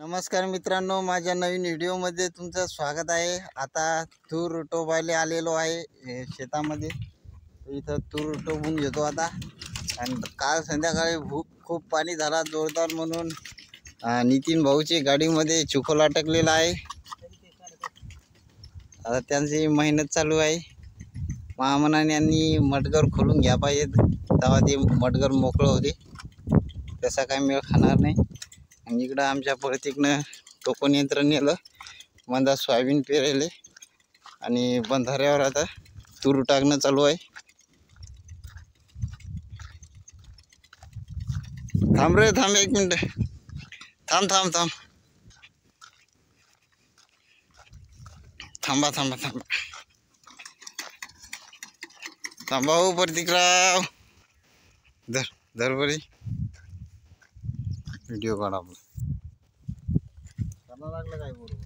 नमस्कार मित्रांनो, माझ्या नवीन व्हिडिओमध्ये तुमचं स्वागत आहे। आता तूर टोबायला आलेलो आहे शेतामध्ये। इथं तूर टोबून घेतो आता। आणि काल संध्याकाळी खूप पाणी झाला जोरदार, म्हणून नितीन भाऊची गाडीमध्ये चिखल अटकलेला आहे। आता त्यांची मेहनत चालू आहे। महामनाने यांनी मडगर खोलून घ्या पाहिजे, तेव्हा ते मडगर मोकळं होते। तसा काही मेळ खाणार नाही। आणि इकडं आमच्या प्रतीकनं टोकन यंत्र नेलं, मंदा सोयाबीन पेरेले आणि बंधाऱ्यावर आता तूर टाकणं चालू आहे। थांब रे, थांब 1 मिनिट, थांब थांब थांब थांबा थांबा थांबा थांबा हो प्रतीकराव, धर धर बरी व्हिडिओ काढा आपण। त्याला लागलं काय बरोबर।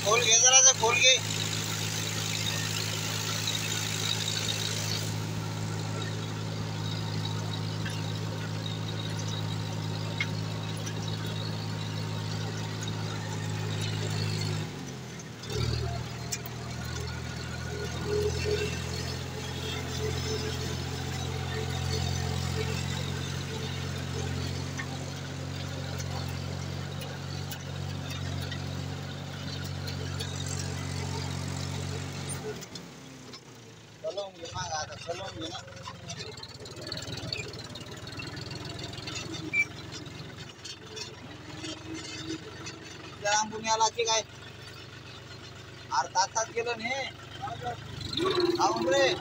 खोल घे जरा, खोल घे। पुण्याला की काय अर्धा तास गेलो ने रे।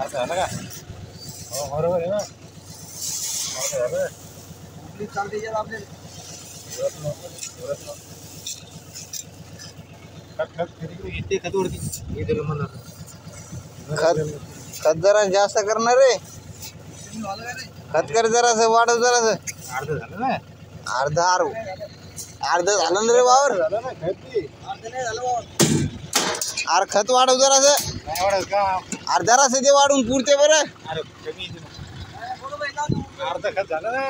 झालं का? हो बरोबर आहे ना। चालते आपले खत जरा जास्त करणार रे। खत कर जरास, वाढव जरास। अर्ध झालं ना, अर्ध झालं ना रे वावर। अरे खत वाढव जरास, अर्ध्यारास ते वाढून पुरते बरं। अर्ध खत झालं ना।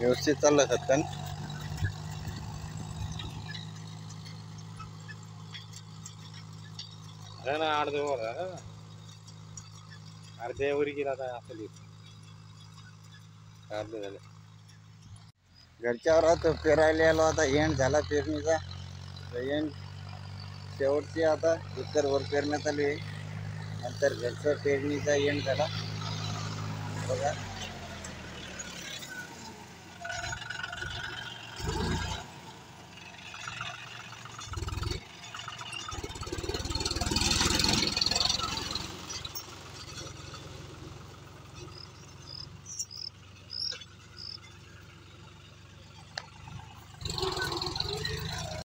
व्यवस्थित चाललं खतकन. अर्ध्यावरी गेला आता आपली अर्धे झाले. घरच्यावर आता पेरायला आलो. आता एंड झाला पेरणीचा. एंड शेवटची आता एकरभर पेरण्यात आली आहे. नंतर घरचं पेरणीचा एंड झाला बघा.